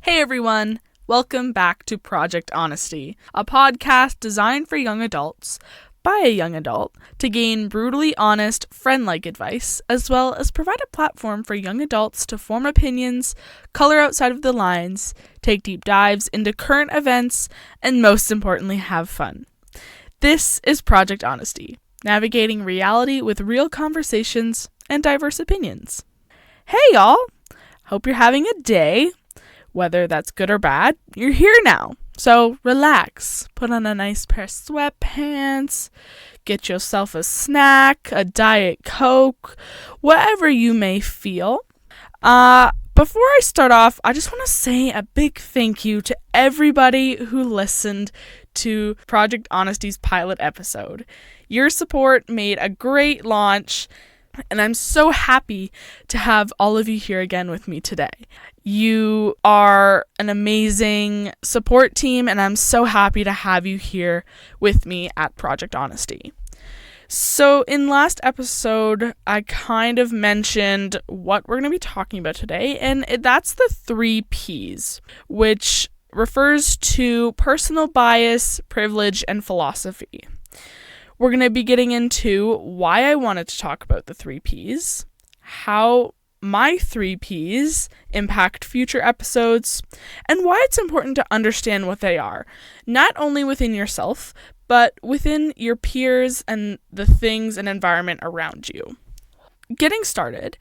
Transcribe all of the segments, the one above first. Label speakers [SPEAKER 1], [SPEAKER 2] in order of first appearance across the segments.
[SPEAKER 1] Hey everyone, welcome back to Project Honesty, a podcast designed for young adults by a young adult to gain brutally honest, friend-like advice, as well as provide a platform for young adults to form opinions, color outside of the lines, take deep dives into current events, and most importantly, have fun. This is Project Honesty, navigating reality with real conversations and diverse opinions. Hey y'all! Hope you're having a day. Whether that's good or bad, you're here now. So relax, put on a nice pair of sweatpants, get yourself a snack, a Diet Coke, whatever you may feel. Before I start off, I just want to say a big thank you to everybody who listened to Project Honesty's pilot episode. Your support made a great launch, and I'm so happy to have all of you here again with me today. You are an amazing support team, and I'm so happy to have you here with me at Project Honesty. So in last episode, I kind of mentioned what we're going to be talking about today, and that's the 3 Ps, which refers to personal bias, privilege, and philosophy. We're going to be getting into why I wanted to talk about the 3 Ps, how my 3 Ps impact future episodes, and why it's important to understand what they are, not only within yourself, but within your peers and the things and environment around you. Getting started,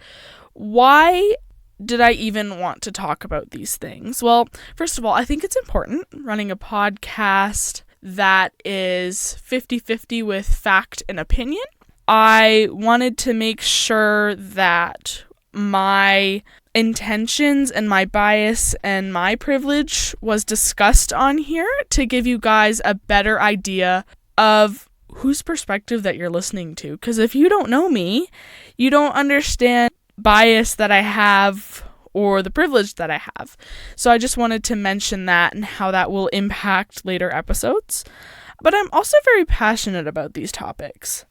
[SPEAKER 1] why did I even want to talk about these things? Well, first of all, I think it's important running a podcast that is 50-50 with fact and opinion. I wanted to make sure that my intentions and my bias and my privilege was discussed on here to give you guys a better idea of whose perspective that you're listening to. Because if you don't know me, you don't understand bias that I have or the privilege that I have. So I just wanted to mention that and how that will impact later episodes. But I'm also very passionate about these topics.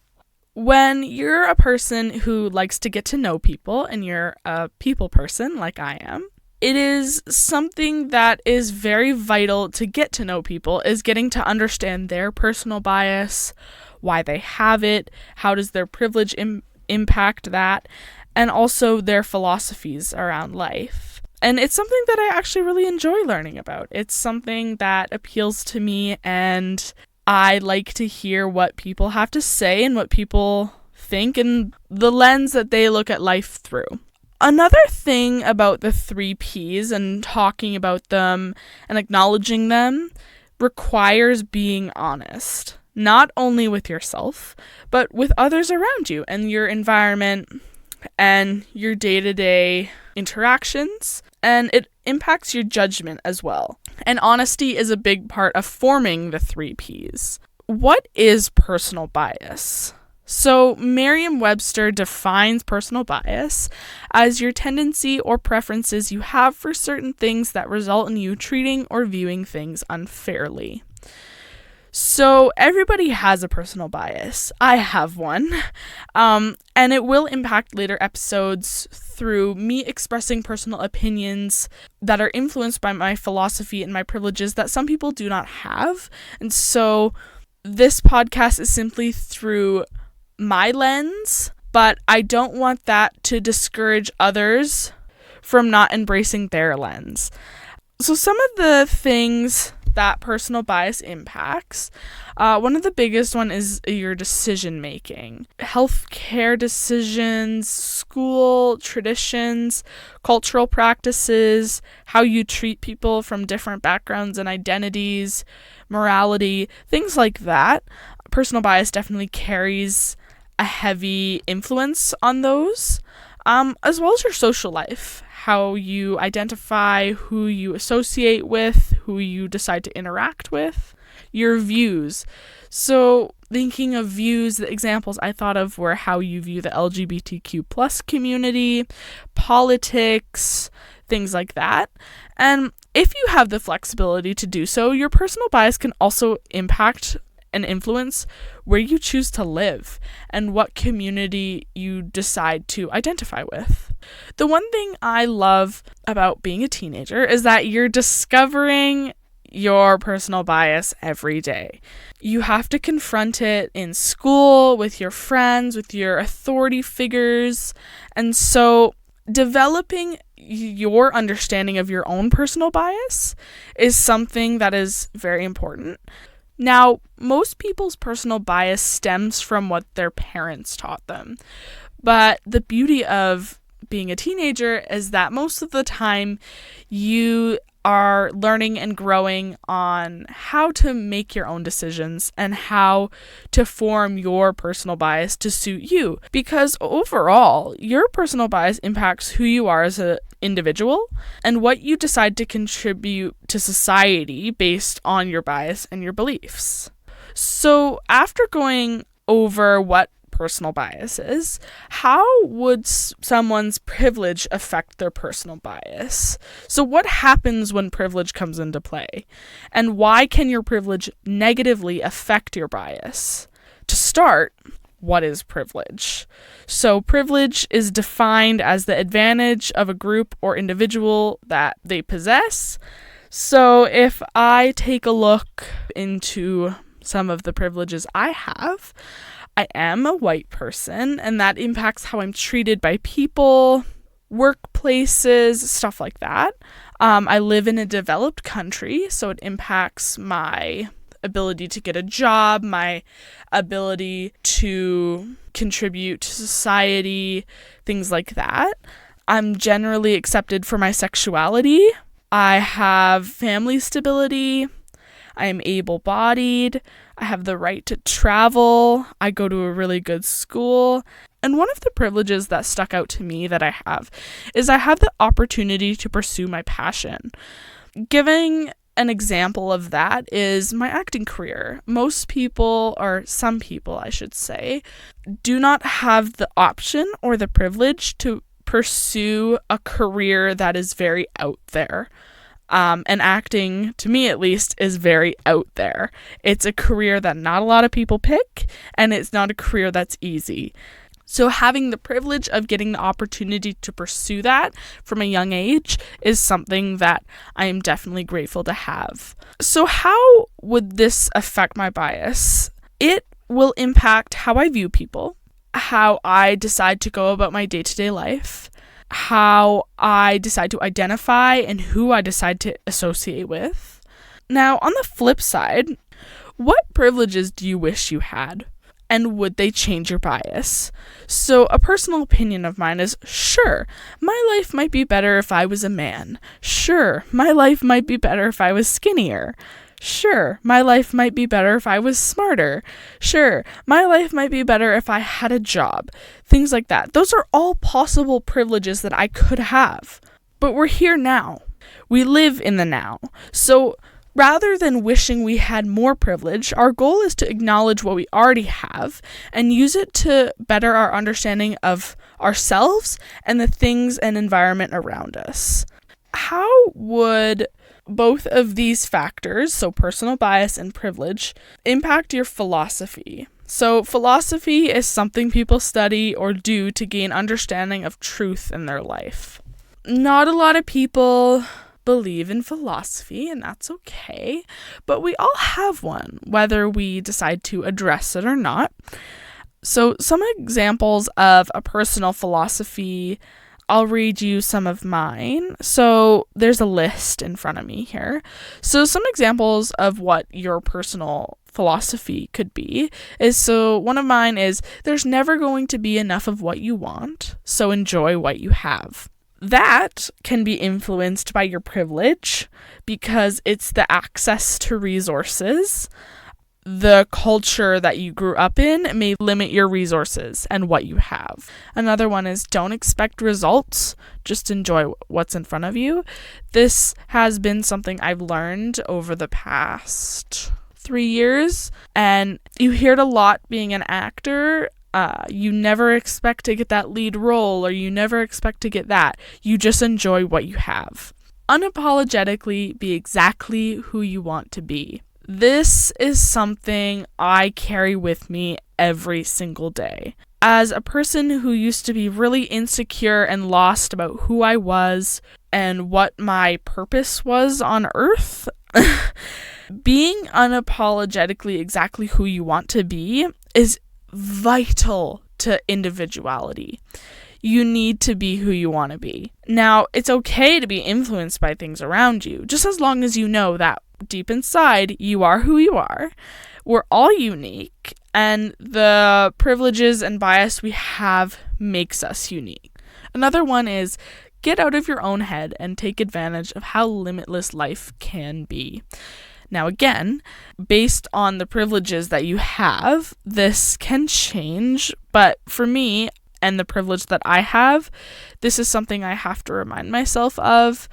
[SPEAKER 1] When you're a person who likes to get to know people and you're a people person like I am, it is something that is very vital to get to know people, is getting to understand their personal bias, why they have it, how does their privilege impact that, and also their philosophies around life. And it's something that I actually really enjoy learning about. It's something that appeals to me, and I like to hear what people have to say and what people think and the lens that they look at life through. Another thing about the 3 Ps and talking about them and acknowledging them requires being honest, not only with yourself, but with others around you and your environment and your day-to-day interactions, and it impacts your judgment as well. And honesty is a big part of forming the 3 Ps. What is personal bias? So Merriam-Webster defines personal bias as your tendency or preferences you have for certain things that result in you treating or viewing things unfairly. So everybody has a personal bias. I have one. And it will impact later episodes through me expressing personal opinions that are influenced by my philosophy and my privileges that some people do not have. And so this podcast is simply through my lens, but I don't want that to discourage others from not embracing their lens. So some of the things that personal bias impacts, one of the biggest one is your decision making. Healthcare decisions, school traditions, cultural practices, how you treat people from different backgrounds and identities, morality, things like that. Personal bias definitely carries a heavy influence on those, as well as your social life. How you identify, who you associate with, who you decide to interact with, your views. So thinking of views, the examples I thought of were how you view the LGBTQ plus community, politics, things like that. And if you have the flexibility to do so, your personal bias can also impact and influence where you choose to live and what community you decide to identify with. The one thing I love about being a teenager is that you're discovering your personal bias every day. You have to confront it in school, with your friends, with your authority figures. And so developing your understanding of your own personal bias is something that is very important. Now, most people's personal bias stems from what their parents taught them. But the beauty of being a teenager is that most of the time you are learning and growing on how to make your own decisions and how to form your personal bias to suit you. Because overall, your personal bias impacts who you are as an individual and what you decide to contribute to society based on your bias and your beliefs. So after going over what personal bias is, how would someone's privilege affect their personal bias? So what happens when privilege comes into play? And why can your privilege negatively affect your bias? To start, what is privilege? So privilege is defined as the advantage of a group or individual that they possess. So if I take a look into some of the privileges I have, I am a white person, and that impacts how I'm treated by people, workplaces, stuff like that. I live in a developed country, so it impacts my ability to get a job, my ability to contribute to society, things like that. I'm generally accepted for my sexuality. I have family stability. I am able-bodied. I have the right to travel. I go to a really good school. And one of the privileges that stuck out to me that I have is I have the opportunity to pursue my passion. Giving an example of that is my acting career. Most people, or some people I should say, do not have the option or the privilege to pursue a career that is very out there. And acting, to me at least, is very out there. It's a career that not a lot of people pick, and it's not a career that's easy. So having the privilege of getting the opportunity to pursue that from a young age is something that I am definitely grateful to have. So how would this affect my bias? It will impact how I view people, how I decide to go about my day-to-day life, how I decide to identify and who I decide to associate with. Now, on the flip side, what privileges do you wish you had? And would they change your bias? So a personal opinion of mine is, sure, my life might be better if I was a man. Sure, my life might be better if I was skinnier. Sure, my life might be better if I was smarter. Sure, my life might be better if I had a job. Things like that. Those are all possible privileges that I could have. But we're here now. We live in the now. So rather than wishing we had more privilege, our goal is to acknowledge what we already have and use it to better our understanding of ourselves and the things and environment around us. How would both of these factors, so personal bias and privilege, impact your philosophy? So philosophy is something people study or do to gain understanding of truth in their life. Not a lot of people believe in philosophy, and that's okay, but we all have one, whether we decide to address it or not. So some examples of a personal philosophy, I'll read you some of mine. So there's a list in front of me here. So some examples of what your personal philosophy could be is, so one of mine is, there's never going to be enough of what you want, so enjoy what you have. That can be influenced by your privilege because it's the access to resources. The culture that you grew up in may limit your resources and what you have. Another one is, don't expect results, just enjoy what's in front of you. This has been something I've learned over the past 3 years, and you hear it a lot being an actor. You never expect to get that lead role, or you never expect to get that. You just enjoy what you have. Unapologetically be exactly who you want to be. This is something I carry with me every single day. As a person who used to be really insecure and lost about who I was and what my purpose was on earth, being unapologetically exactly who you want to be is vital to individuality. You need to be who you want to be. Now, it's okay to be influenced by things around you, just as long as you know that deep inside, you are who you are. We're all unique, and the privileges and bias we have makes us unique. Another one is get out of your own head and take advantage of how limitless life can be. Now, again, based on the privileges that you have, this can change, but for me, and the privilege that I have, this is something I have to remind myself of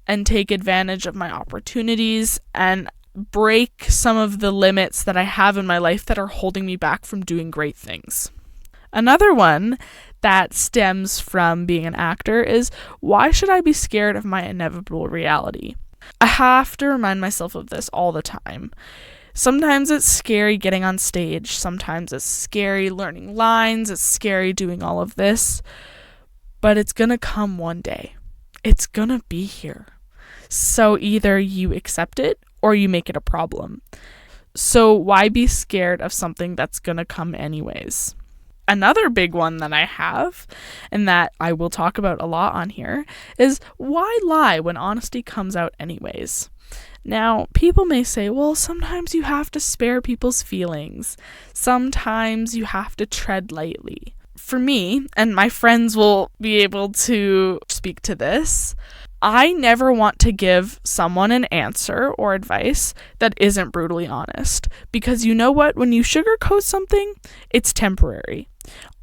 [SPEAKER 1] and take advantage of my opportunities and break some of the limits that I have in my life that are holding me back from doing great things. Another one that stems from being an actor is, why should I be scared of my inevitable reality? I have to remind myself of this all the time. Sometimes it's scary getting on stage. Sometimes it's scary learning lines. It's scary doing all of this. But it's going to come one day. It's going to be here. So either you accept it or you make it a problem. So why be scared of something that's going to come anyways? Another big one that I have, and that I will talk about a lot on here, is why lie when honesty comes out anyways? Now, people may say, well, sometimes you have to spare people's feelings. Sometimes you have to tread lightly. For me, and my friends will be able to speak to this, I never want to give someone an answer or advice that isn't brutally honest. Because you know what? When you sugarcoat something, it's temporary.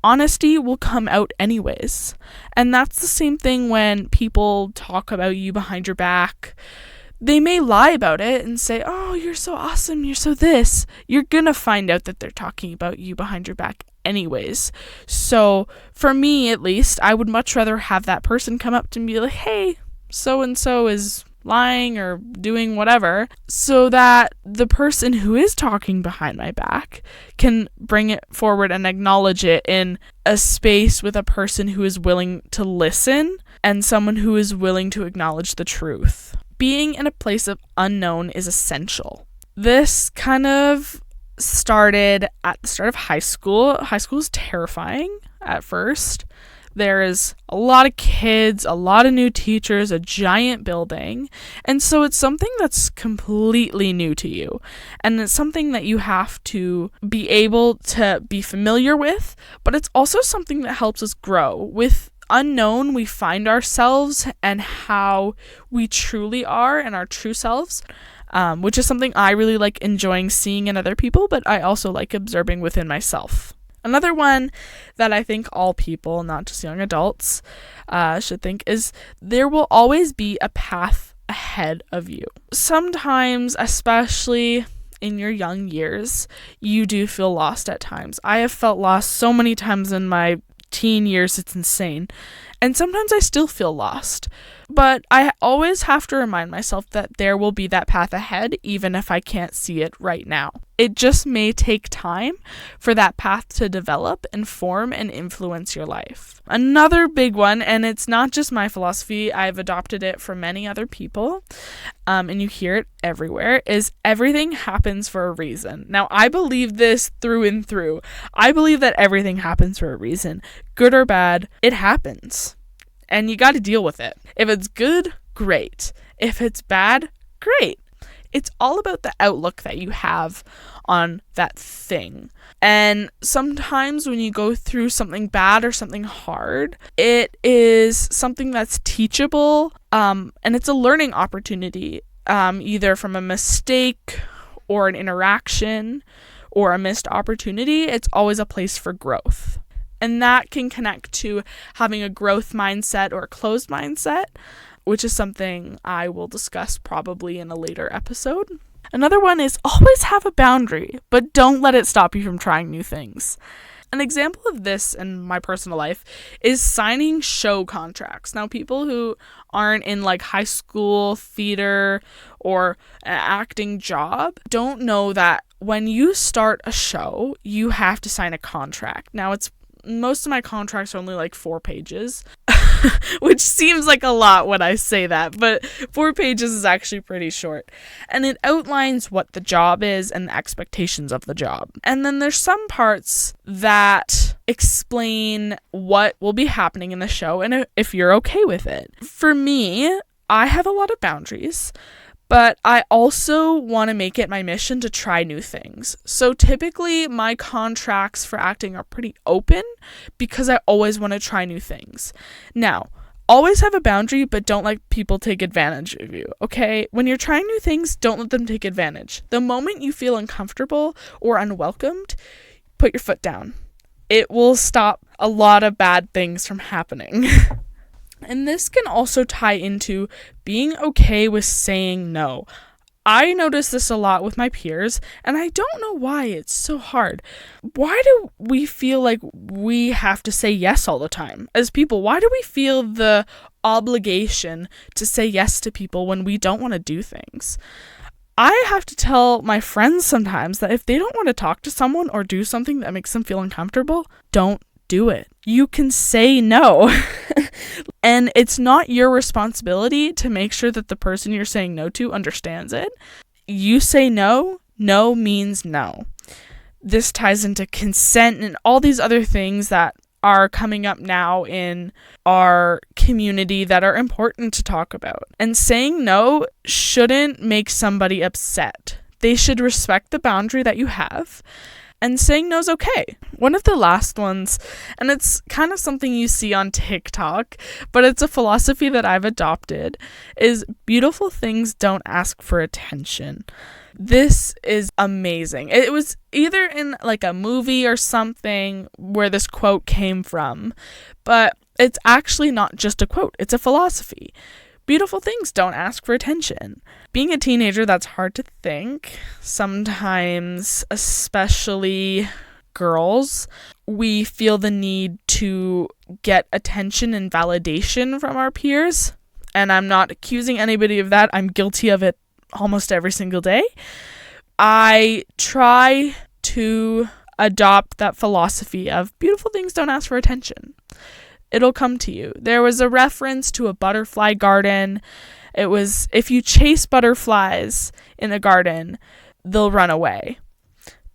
[SPEAKER 1] Honesty will come out anyways. And that's the same thing when people talk about you behind your back. They may lie about it and say, oh, you're so awesome, you're so this. You're gonna find out that they're talking about you behind your back anyways. So for me, at least, I would much rather have that person come up to me and be like, hey, so-and-so is lying or doing whatever, so that the person who is talking behind my back can bring it forward and acknowledge it in a space with a person who is willing to listen and someone who is willing to acknowledge the truth. Being in a place of unknown is essential. This kind of started at the start of high school. High school is terrifying at first. There is a lot of kids, a lot of new teachers, a giant building. And so it's something that's completely new to you. And it's something that you have to be able to be familiar with, but it's also something that helps us grow. With unknown, we find ourselves and how we truly are and our true selves, which is something I really like enjoying seeing in other people, but I also like observing within myself. Another one that I think all people, not just young adults, should think is there will always be a path ahead of you. Sometimes, especially in your young years, you do feel lost at times. I have felt lost so many times in my teen years, it's insane. And sometimes I still feel lost. But I always have to remind myself that there will be that path ahead, even if I can't see it right now. It just may take time for that path to develop and form and influence your life. Another big one, and it's not just my philosophy, I've adopted it from many other people, and you hear it everywhere, is everything happens for a reason. Now, I believe this through and through. I believe that everything happens for a reason. Good or bad, it happens. And you got to deal with it. If it's good, great. If it's bad, great. It's all about the outlook that you have on that thing. And sometimes when you go through something bad or something hard, it is something that's teachable, and it's a learning opportunity, either from a mistake or an interaction or a missed opportunity. It's always a place for growth. And that can connect to having a growth mindset or a closed mindset, which is something I will discuss probably in a later episode. Another one is always have a boundary, but don't let it stop you from trying new things. An example of this in my personal life is signing show contracts. Now, people who aren't in like high school theater or an acting job don't know that when you start a show, you have to sign a contract. Now, most of my contracts are only like 4 pages, which seems like a lot when I say that, but 4 pages is actually pretty short. And it outlines what the job is and the expectations of the job. And then there's some parts that explain what will be happening in the show and if you're okay with it. For me, I have a lot of boundaries, but I also want to make it my mission to try new things. So typically my contracts for acting are pretty open because I always want to try new things. Now, always have a boundary, but don't let people take advantage of you, okay? When you're trying new things, don't let them take advantage. The moment you feel uncomfortable or unwelcomed, put your foot down. It will stop a lot of bad things from happening. And this can also tie into being okay with saying no. I notice this a lot with my peers, and I don't know why it's so hard. Why do we feel like we have to say yes all the time? As people, why do we feel the obligation to say yes to people when we don't want to do things? I have to tell my friends sometimes that if they don't want to talk to someone or do something that makes them feel uncomfortable, don't do it. You can say no. And it's not your responsibility to make sure that the person you're saying no to understands it. You say no, no means no. This ties into consent and all these other things that are coming up now in our community that are important to talk about. And saying no shouldn't make somebody upset. They should respect the boundary that you have. And saying no's okay. One of the last ones, and it's kind of something you see on TikTok, but it's a philosophy that I've adopted, is beautiful things don't ask for attention. This is amazing. It was either in like a movie or something where this quote came from, but it's actually not just a quote, it's a philosophy. Beautiful things don't ask for attention. Being a teenager, that's hard to think. Sometimes, especially girls, we feel the need to get attention and validation from our peers. And I'm not accusing anybody of that. I'm guilty of it almost every single day. I try to adopt that philosophy of beautiful things don't ask for attention. It'll come to you. There was a reference to a butterfly garden. It was, if you chase butterflies in a garden, they'll run away.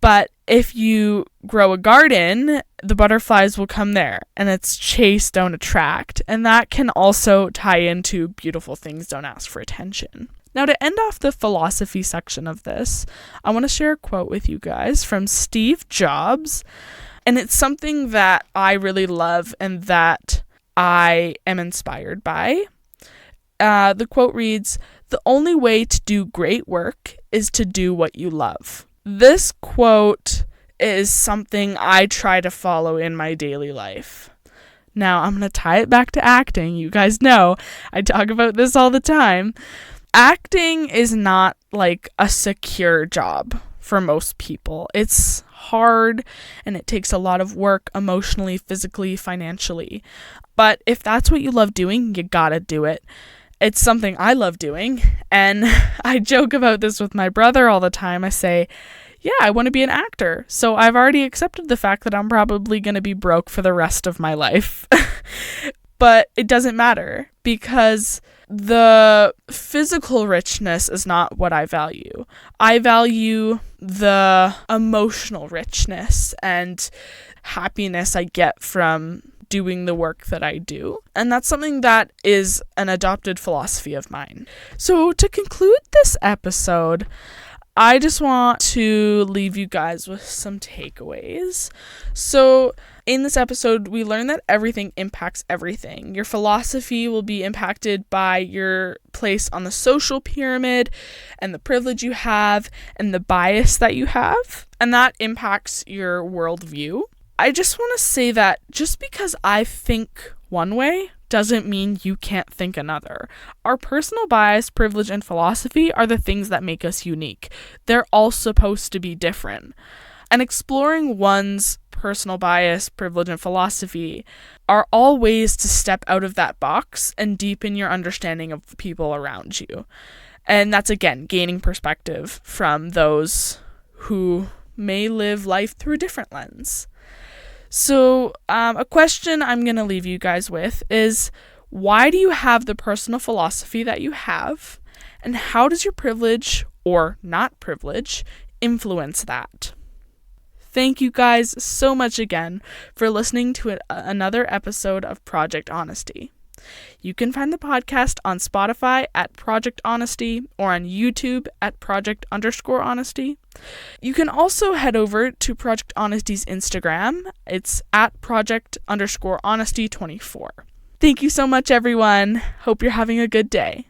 [SPEAKER 1] But if you grow a garden, the butterflies will come there. And it's chase, don't attract. And that can also tie into beautiful things don't ask for attention. Now, to end off the philosophy section of this, I want to share a quote with you guys from Steve Jobs. And it's something that I really love and that I am inspired by. The quote reads, "The only way to do great work is to do what you love." This quote is something I try to follow in my daily life. Now, I'm going to tie it back to acting. You guys know I talk about this all the time. Acting is not like a secure job for most people. It's hard and it takes a lot of work emotionally, physically, financially. But if that's what you love doing, you gotta do it. It's something I love doing, and I joke about this with my brother all the time. I say, yeah, I want to be an actor. So I've already accepted the fact that I'm probably going to be broke for the rest of my life. But it doesn't matter because the physical richness is not what I value. I value the emotional richness and happiness I get from doing the work that I do. And that's something that is an adopted philosophy of mine. So to conclude this episode, I just want to leave you guys with some takeaways. So in this episode, we learned that everything impacts everything. Your philosophy will be impacted by your place on the social pyramid and the privilege you have and the bias that you have. And that impacts your worldview. I just want to say that just because I think one way doesn't mean you can't think another. Our personal bias, privilege, and philosophy are the things that make us unique. They're all supposed to be different. And exploring one's personal bias, privilege, and philosophy are all ways to step out of that box and deepen your understanding of the people around you. And that's, again, gaining perspective from those who may live life through a different lens. So a question I'm going to leave you guys with is, why do you have the personal philosophy that you have? And how does your privilege, or not privilege, influence that? Thank you guys so much again for listening to another episode of Project Honesty. You can find the podcast on Spotify at Project Honesty or on YouTube at Project_Honesty. You can also head over to Project Honesty's Instagram. It's at Project_Honesty24. Thank you so much, everyone. Hope you're having a good day.